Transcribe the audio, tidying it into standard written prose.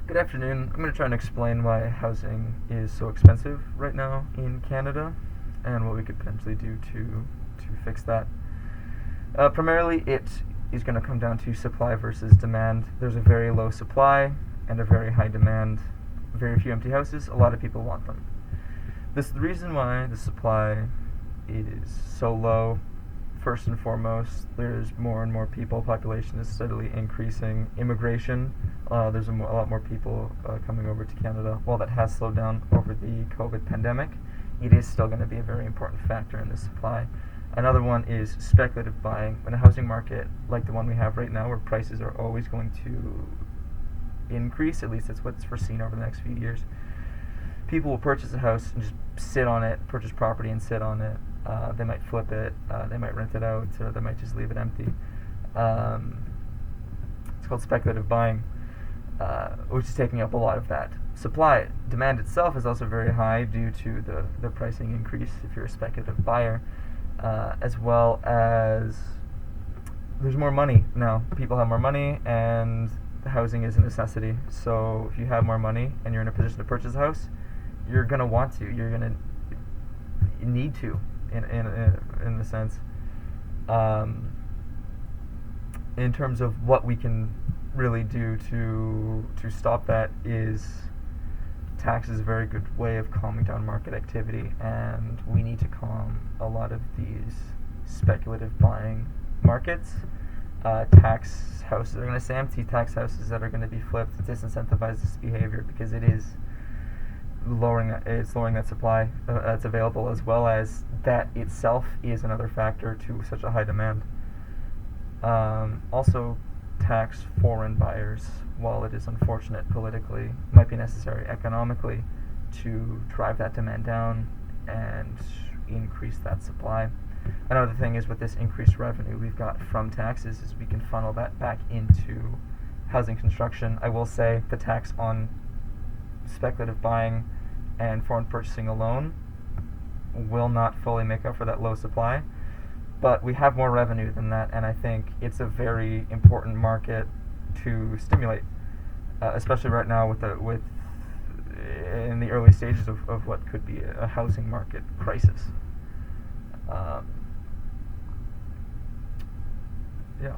Good afternoon. I'm going to try and explain why housing is so expensive right now in Canada and what we could potentially do to fix that. Primarily, it is going to come down to supply versus demand. There's a very low supply and a very high demand. Very few empty houses. A lot of people want them. This is the reason why the supply is so low. First and foremost, there's more and more people. Population is steadily increasing. Immigration, there's a lot more people coming over to Canada. While that has slowed down over the COVID pandemic, it is still going to be a very important factor in the supply. Another one is speculative buying. In a housing market like the one we have right now, where prices are always going to increase, at least that's what's foreseen over the next few years, people will purchase a house and just sit on it, purchase property and sit on it. They might flip it, they might rent it out, or they might just leave it empty. It's called speculative buying, which is taking up a lot of that supply. Demand itself is also very high due to the pricing increase if you're a speculative buyer, as well as there's more money now. People have more money, and the housing is a necessity. So if you have more money and you're in a position to purchase a house, you're going to want to. You're going to need to. In the sense, in terms of what we can really do to stop that, is tax is a very good way of calming down market activity, and we need to calm a lot of these speculative buying markets. Tax houses are going to stay empty. Tax houses that are going to be flipped disincentivize this behavior because it's lowering that supply that's available, as well as that itself is another factor to such a high demand. Also, tax foreign buyers, while it is unfortunate politically, might be necessary economically to drive that demand down and increase that supply. Another thing is, with this increased revenue we've got from taxes, is we can funnel that back into housing construction. I will say the tax on speculative buying and foreign purchasing alone will not fully make up for that low supply, but we have more revenue than that, and I think it's a very important market to stimulate, especially right now with in the early stages of what could be a housing market crisis. Yeah.